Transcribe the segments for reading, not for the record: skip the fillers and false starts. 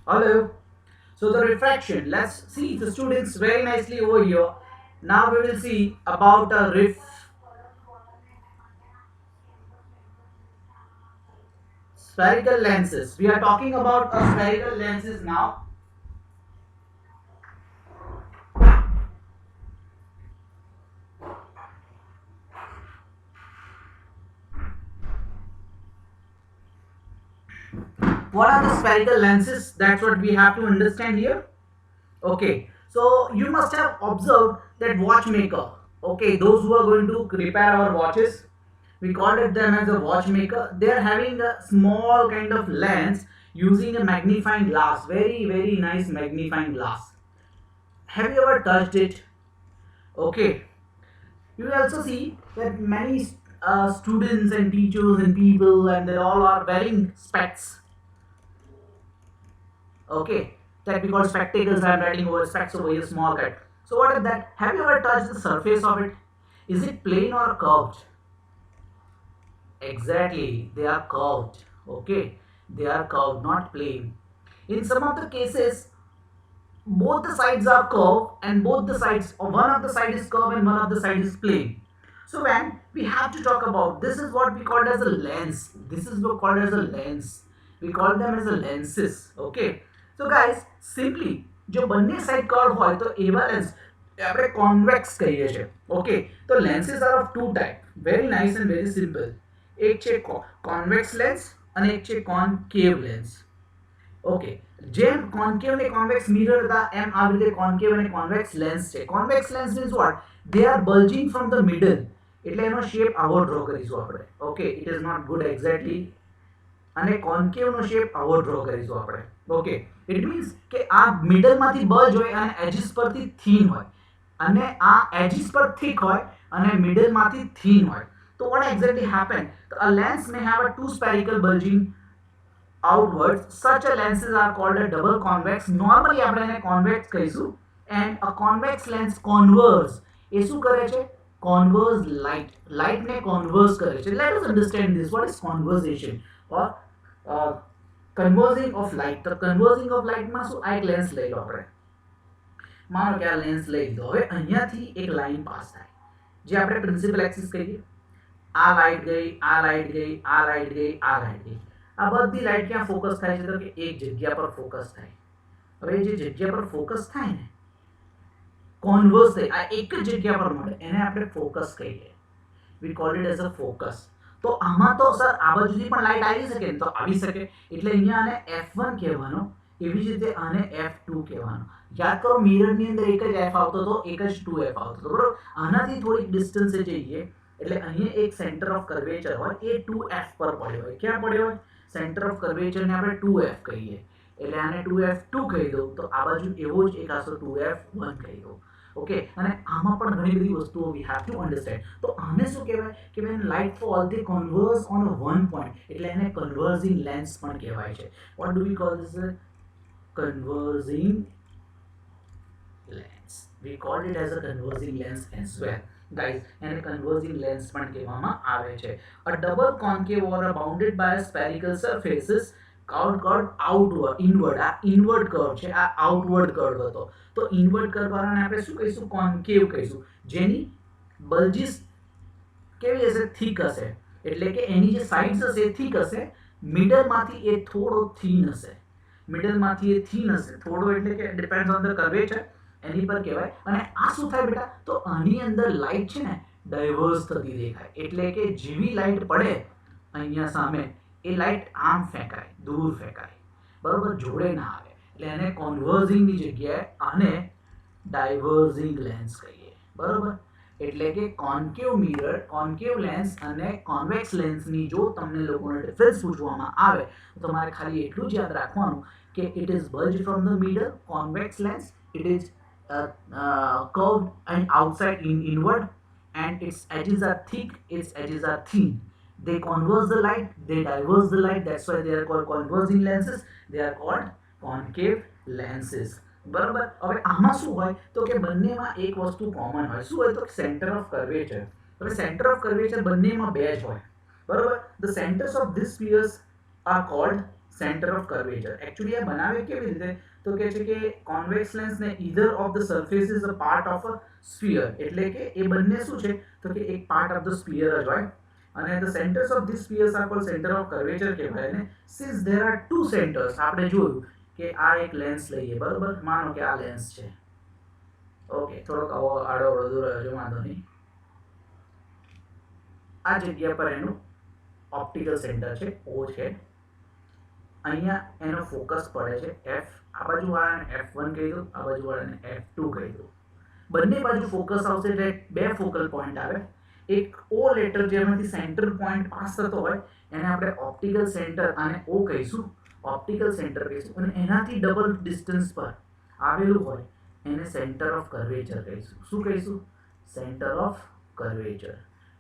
Hello. So the refraction. Let's see the students very nicely over here. Now we will see about a spherical lenses. We are talking about a spherical lenses now. What are the spherical lenses? That's what we have to understand here. Okay. So you must have observed that watchmaker. Okay, those who are going to repair our watches, we called it them as a watchmaker. They are having a small kind of lens using a magnifying glass. Very nice magnifying glass. Have you ever touched it? Okay. You will also see that many students and teachers and people and they all are wearing specs. Okay, that we call spectacles. I'm writing over specs over here, small cut. So what is that? Have you ever touched the surface of it? Is it plain or curved? Exactly, they are curved. Okay, they are curved, not plain. In some of the cases, both the sides are curved and both the sides, or one of the side is curved and one of the side is plain. So when we have to talk about, this is what we called as a lens. This is what called as a lens. We call them as a lenses. Okay. So guys, simply જો બંને side curve હોય તો એવા lens આપણે convex કહીએ છીએ. Okay, તો lenses are of two type. Very nice and very simple. એક છે કોન્વેક્સ લેન્સ અને એક છે કોન્કેવ લેન્સ. ઓકે, જેમ કોન્કેવ ને કોન્વેક્સ મિરર હતા એમ આવી રીતે કોન્કેવ અને કોન્વેક્સ લેન્સ છે. Convex lens means what? They are bulging from the middle. એટલે એનો શેપ આવો ડ્રો કરીશું આપણે. Okay, it is not good exactly. અને કોન્કેવ નો શેપ આવો ડ્રો કરીશું આપણે. ઓકે, ઇટ મીન્સ કે આ મિડલમાંથી બલ્જ હોય અને એજીસ પરથી થીન હોય, અને આ એજીસ પર થિક હોય અને મિડલમાંથી થીન હોય. તો what exactly happened? A lens may have a two spherical bulging outwards. Such a lenses are called a double convex. Normally આપણે એને convex કહીશું. And a convex lens converse. એ શું કરે છે? Converse light. Light ને converse કરે છે. Let us understand this. What is conversation or conversing of light? તો conversing of light માં શું? આ એક લેન્સ લઈ લો આપણે. માનો કે આ લેન્સ લઈ લીધો. હવે અહીંયાથી એક લાઈન પાસ થાય જે આપણે પ્રિન્સિપલ એક્સિસ કહીએ. આ લાઈટ ગઈ, આ લાઈટ ગઈ, આ લાઈટ ગઈ, આ લાઈટ ગઈ. આ બધી લાઈટ ક્યાં ફોકસ થાય છે? તો કે એક જગ્યા પર ફોકસ થાય. હવે જે જગ્યા પર ફોકસ થાય ને, કોન્વર્સ થાય, આ એક જ જગ્યા પર મળે, એને આપણે ફોકસ કહીએ. વી call it as a focus. તો આમાં તો સર આ બાજુથી પણ લાઈટ આવી શકે ને? તો આવી શકે. એટલે અહીંયા આને F1 કહેવાનો, એવી જ રીતે આને F2 કહેવાનો. યાદ કરો, મિરરની અંદર એક જ F આવતો હતો, એક જ 2F આવતો હતો, બરોબર? આનાથી થોડીક ડિસ્ટન્સે જઈએ એટલે અહીંયા એક સેન્ટર ઓફ કર્વેચર હોય, એ 2F પર પડ્યો હોય. ક્યાં પડ્યો હોય? સેન્ટર ઓફ કર્વેચરને આપણે 2F કહીએ. એટલે આને 2F2 કહી દઉં તો આ બાજુ એવો જ એક આસો 2F1 કહી દઉં. ઓકે, અને આમાં પણ ઘણી બધી વસ્તુઓ વી હેવ ટુ અન્ડરસ્ટેન્ડ. તો આને શું કહેવાય કે when light fall they converse on one point, એટલે એને કન્વર્ઝિંગ લેન્સ પણ કહેવાય છે. What do we call this? Converging lens. We call it as a converging lens as well. Guys, એને કન્વર્ઝિંગ લેન્સ પણ કહેવામાં આવે છે. A double concave or a bounded by spherical surfaces curve outward, inward. આ inward curve છે, આ outward curve હતો. તો ઇનવર્ડ કર્વ વાળાને આપણે શું કહીશું? કોન્કેવ કહીશું. જેની બલ્જીસ કેવી હશે? થીક હશે. એટલે કે એની જે સાઇડ્સ હશે થીક હશે, મિડલમાંથી એ થોડો થીન હશે. મિડલમાંથી એ થીન હશે થોડો, એટલે કે ડિપેન્ડ્સ ઓન ધ કર્વેચર, એની પર કહેવાય. અને આ શું થાય બેટા? તો આની અંદર લાઇટ છે ને ડાયવર્સ થતી દેખાય. એટલે કે જેવી લાઇટ પડે અહીંયા સામે, એ લાઇટ આમ ફેંકાય, દૂર ફેંકાય, બરોબર? જોડે ના આવે. એટલે એને કોન્વર્ઝિંગની જગ્યાએ આને ડાયવર્ઝિંગ લેન્સ કહીએ, બરોબર? એટલે કે કોન્કેવ મિરર, કોન્કેવ લેન્સ અને કોન્વેક્સ લેન્સની જો તમને લોકોને ડિફરન્સ પૂછવામાં આવે તો તમારે ખાલી એટલું જ યાદ રાખવાનું કે it is bulge from the middle. Convex lens, it is curved and outside inward, and its edges are thick, its edges are thin. They converge the light, they diverge the light. That's why they are called converging lenses. They are called concave lenses. બરાબર. હવે આમાં શું હોય તો કે બંનેમાં એક વસ્તુ કોમન હોય. શું હોય તો સેન્ટર ઓફ કર્વેચર. હવે સેન્ટર ઓફ કર્વેચર બંનેમાં બે જ હોય, બરાબર? The centres of these spheres are called centre of curvature. Actually આ બનાવે કેવી રીતે, તો કે છે કે કોન્વેક્સ લેન્સ ને either of the surface is a part of a sphere, એટલે કે એ બંને શું છે તો કે એક પાર્ટ ઓફ ધ સ્ફિયર જ હોય, અને the centres of these spheres are called centre of curvature કહેવાય. ને since there are two centres, આપણે જોયું કે આ એક લેન્સ લઈએ, બરોબર, માનો કે આ લેન્સ છે. ઓકે, થોડોક આવો આડો અડધો રહ્યો છે, વાંધો નહીં. આ જગ્યા પર એનું ઓપ્ટિકલ સેન્ટર છે, ઓ છે. અહીંયા એનો ફોકસ પડે છે એફ, આ બાજુ વાળાને F1 કહી દો, આ બાજુ વાળાને F2 કહી દો. બંને બાજુ ફોકસ આવશે એટલે બે ફોકલ પોઈન્ટ આવે. એક ઓ લેટર જેમાંથી સેન્ટર પોઈન્ટ પાસ થતો હોય એને આપણે ઓપ્ટિકલ સેન્ટર અને ઓ કહીશું, ઓપ્ટિકલ સેન્ટર કહીશું, અને એનાથી ડબલ ડિસ્ટન્સ પર આવેલું હોય એને સેન્ટર ઓફ કર્વેચર કહીશું. શું કહીશું? સેન્ટર ઓફ કર્વેચર,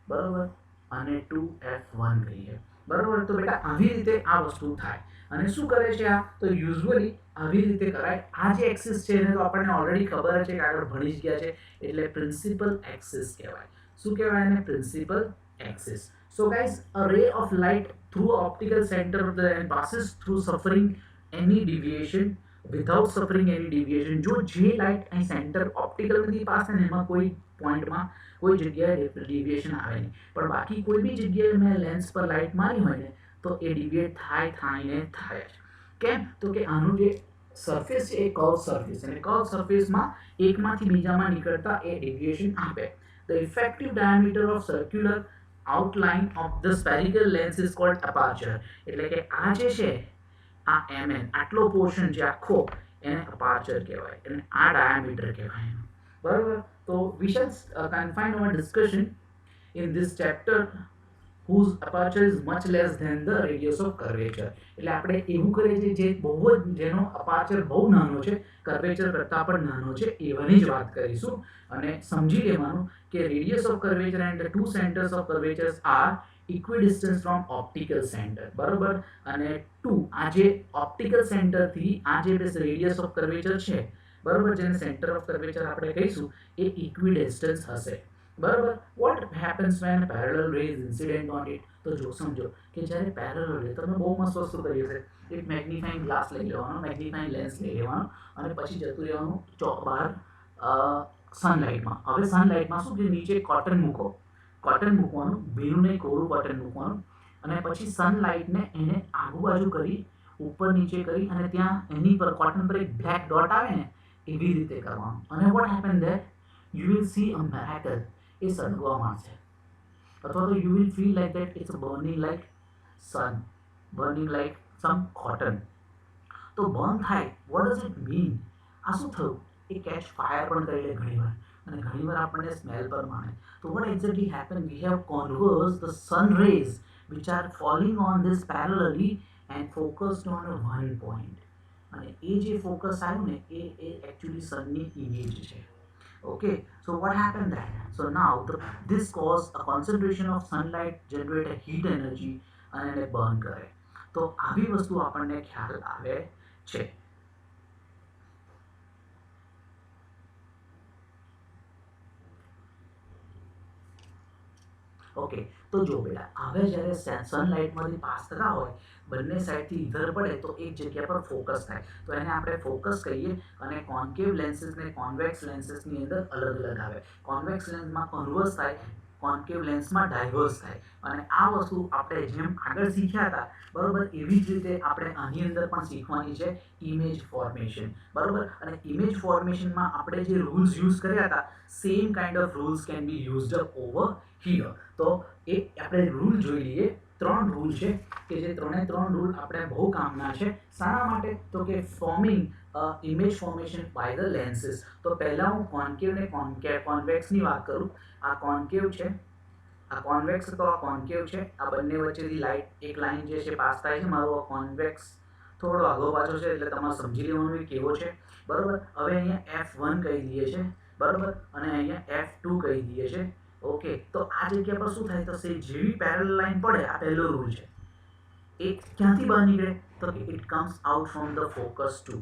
બરોબર. અને 2F1 કહીએ, બરોબર. તો બેટા આવી રીતે આ વસ્તુ થાય. અને શું કરે છે આ, તો યુઝ્યુઅલી આવી રીતે કરાય. આ જે એક્સિસ છે એને તો આપણને ઓલરેડી ખબર છે કે આગળ ભણી જ ગયા છે, એટલે પ્રિન્સિપલ એક્સિસ કહેવાય. શું કહેવાય એને? Principal axis. So guys, a ray of light through an optical center and passes through suffering any deviation without suffering any deviation. જો જે લાઇટ અહીં સેન્ટર ઓપ્ટિકલમાંથી પાસ થાય ને એમાં કોઈ પોઈન્ટમાં કોઈ જગ્યાએ ડેવિએશન આવે નહીં, પણ બાકી કોઈ બી જગ્યાએ મેં લેન્સ પર લાઇટ મારી હોય ને તો એ ડિવિએટ થાય જ. કેમ? તો કે આનું જે સરફેસ છે એ કર્વ સરફેસ, અને કર્વ સરફેસમાં એકમાંથી બીજામાં નીકળતા એ ડેવિએશન આપે. The effective diameter of circular outline of the spherical lens is called aperture. એટલે કે આ જે છે આ mn આટલો પોર્શન છે આખો એને અપાર્ચર કહેવાય, અને આ ડાયામીટર કહેવાય, બરાબર. તો we shall confine our discussion in this chapter whose aperture is much less than the radius of curvature. એટલે આપણે એવું કરીએ છીએ જે બહુ જ જેનો અપાર્ચર બહુ નાનો છે, કર્વેચર કરતાં પણ નાનો છે, એવાની જ વાત કરીશું. અને સમજી લેવાનું કે radius of curvature and the two centres of curvatures are equidistance from optical centre, બરોબર. અને આ જે ઓપ્ટિકલ સેન્ટરથી આ જે રેડિયસ ઓફ કર્વેચર છે, બરોબર, જેને સેન્ટર ઓફ કર્વેચર આપણે કહીશું, એ ઇક્વિડિસ્ટન્સ હશે, બરાબર. What happens when parallel rays incident on it? તો જો સમજો કે જ્યારે પેરેલલ રે, તમે બહુ મસ્ત વસ્તુ કરી હશે, એક મેગ્નિફાઇંગ ગ્લાસ લઈ લેવાનો, મેગ્નિફાઇંગ લેન્સ લઈ લેવાનો, અને પછી જતું રહેવાનું બહાર સનલાઇટમાં. હવે સનલાઇટમાં શું કે નીચે કોટન મૂકવાનું, ભીનું નહીં કોરું કોટન મૂકવાનું, અને પછી સનલાઇટને એને આજુબાજુ કરી ઉપર નીચે કરી અને ત્યાં એની પર કોટન પર એક બ્લેક ડોટ આવે ને એવી રીતે કરવાનું. અને what happen there? You will see a metal, એ સળગવા માંડશે, અથવા તો you will feel like that it's burning like sun, burning like some cotton. તો બર્ન થાય, વોટ ડઝ ઇટ મીન? આ શું થયું? એ કેચ ફાયર પણ કરી લે ઘણીવાર, અને ઘણીવાર આપણને સ્મેલ પર માણે. તો vote exactly happen? We have converged the sun rays which are falling on this parallelly and focused on one point. અને એ જે ફોકસ આવ્યું ને એ એકચ્યુઅલી સનની ઇમેજ છે. Okay, so what happened then? So now this caused a concentration of sunlight generate a heat energy અને એને burn કરે. તો આવી વસ્તુ આપણને ખ્યાલ આવે છે. ઓકે, તો જો બેટા હવે જ્યારે સનલાઇટમાંથી પાસ થતા હોય બંને સાઈડથી ઈધર પડે તો એક જગ્યા પર ફોકસ થાય, તો એને આપણે ફોકસ કહીએ. અને કોન્કેવ લેન્સીસ ને કોન્વેક્સ લેન્સીસની અંદર અલગ અલગ આવે. કોન્વેક્સ લેન્સમાં કન્વર્સ થાય, કોન્કેવ લેન્સમાં ડાયવર્સ થાય. અને આ વસ્તુ આપણે જેમ આગળ શીખ્યા હતા, બરોબર, એવી જ રીતે આપણે આની અંદર પણ શીખવાની છે ઇમેજ ફોર્મેશન, બરોબર. અને ઇમેજ ફોર્મેશનમાં આપણે જે રૂલ્સ યુઝ કર્યા હતા same kind of rules can be used over here. તો એ આપણે રૂલ જોઈ લઈએ. 3 રૂલ છે કે જે 3 રૂલ આપણે બહુ કામના છે. શાના માટે? તો કે forming image formation by the lenses. તો પહેલા હું કોન્કેવ ને કોન્વેક્સની વાત કરું. આ કોન્કેવ છે, આ કોન્વેક્સ તો આ કોન્કેવ છે. આ બંને વચ્ચેથી એક લાઈન જે છે પાસ થાય છે. મારો આ કોન્વેક્સ થોડો આગો પાછો છે એટલે તમારે સમજી લેવાનું એ કેવો છે, બરોબર. હવે અહીંયા F1 કહી દઈએ છે, બરોબર, અને અહીંયા F2 કહી દઈએ છે. ઓકે, તો આ જગ્યા પર શું થાય? તો જેવી પેરેલલ લાઈન પડે, આ પહેલો રૂલ છે, એ ક્યાંથી બહાર નીકળે? તો કે it comes out from the focus 2,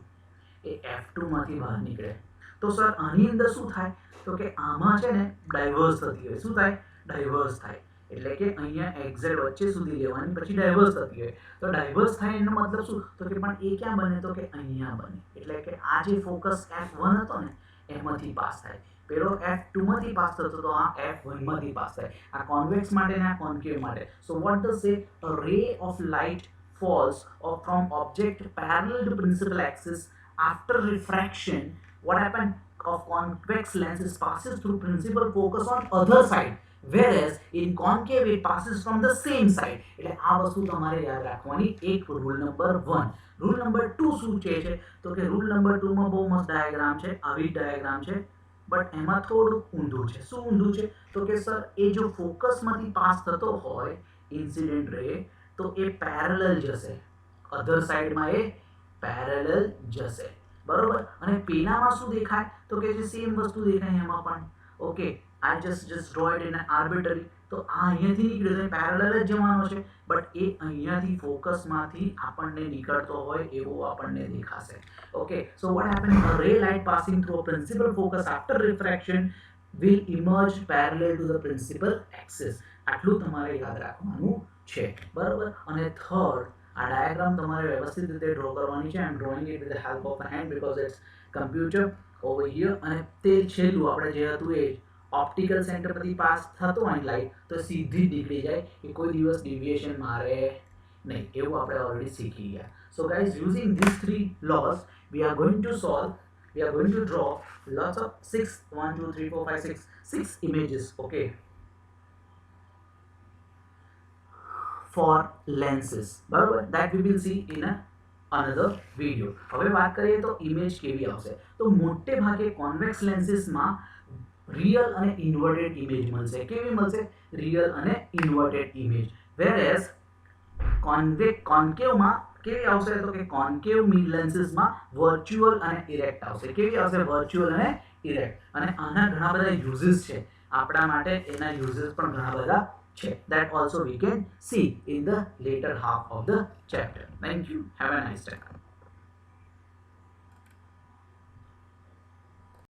A F2 માંથી બહાર નીકળે. તો સર આની અંદર શું થાય? તો કે આમાં છે ને ડાયવર્સ થતી હોય. શું થાય? ડાયવર્સ થાય. એટલે કે અહીંયા એક્ઝેટ વચ્ચે સુધી લેવાની પછી ડાયવર્સ થતી હોય તો ડાયવર્સ થાય એનો મતલબ શું તો કે પણ એ ક્યાં બને તો કે અહીંયા બને એટલે કે આ જે ફોકસ F1 હતો ને એમાંથી પાસ થાય પેલો F2 માંથી પાસ થતો તો આ F1 માંથી પાસ થાય આ કોન્વેક્સ માટે ને આ કોન્કેવ માટે so what does say a ray of light falls or from object parallel to principal axis after refraction what happened of convex lens is passes through principal focus on other side whereas in concave it passes from the same side એટલે આ વસ્તુ તમારે યાદ રાખવાની એક rule number 1 rule number 2 શું છે તો કે રૂલ નંબર 2 માં બહુ મસ્ત ડાયાગ્રામ છે આવી ડાયાગ્રામ છે બટ એમાં થોડું ઊંધું છે શું ઊંધું છે તો કે સર એ જો ફોકસમાંથી પાસ થતો હોય ઇન્સિડન્ટ રે તો એ પેરેલલ જશે અધર સાઈડમાં એ પેરેલલ જશે બરોબર અને પેલામાં શું દેખાય તો કે જે સેમ વસ્તુ દેખાય એમાં પણ okay I just draw it in arbitrary તો આ અહીંયાથી નીકળ્યો તો પેરેલલ જ જવાનો છે બટ એ અહીંયાથી ફોકસમાંથી આપણને નીકળતો હોય એવો આપણને દેખાશે okay so what happen a ray light passing through a principal focus after refraction will emerge parallel to the principal axis આટલું તમારે યાદ રાખવાનું છે બરાબર અને થર્ડ આ ડાયાગ્રામ તમારે વ્યવસ્થિત રીતે ડ્રો કરવાની છે I am drawing it with the help of hand because it's computer over here અને તે છેલ્લું આપણે જે હતું એ ઓપ્ટિકલ સેન્ટર પરથી પાસ થતો હોય લાઇટ તો સીધી જ નીકળી જાય કે કોઈ દિવસ ડેવિએશન મારે નહીં એવું આપણે ઓલરેડી શીખી ગયા so guys using this 3 laws we are going to draw lots of 6 images okay for lenses બરાબર that we will see in another video હવે વાત કરીએ તો ઇમેજ કેવી આવશે તો મોટે ભાગે કોન્વેક્સ લેન્સીસમાં રિયલ અને ઇન્વર્ટેડ ઇમેજ મળશે કેવી મળશે રિયલ અને ઇન્વર્ટેડ ઇમેજ whereas કોન્કેવમાં કેવી આવશે તો કે કોન્કેવ મિડ લેન્સીસમાં વર્ચ્યુઅલ અને ઇરેક્ટ આવશે કેવી આવશે વર્ચ્યુઅલ અને ઇરેક્ટ અને આના ઘણા બધા યુઝિસ છે આપણા માટે એના યુઝિસ પણ ઘણા બધા that also we can see in the later half of the chapter. Thank you. Have a nice day.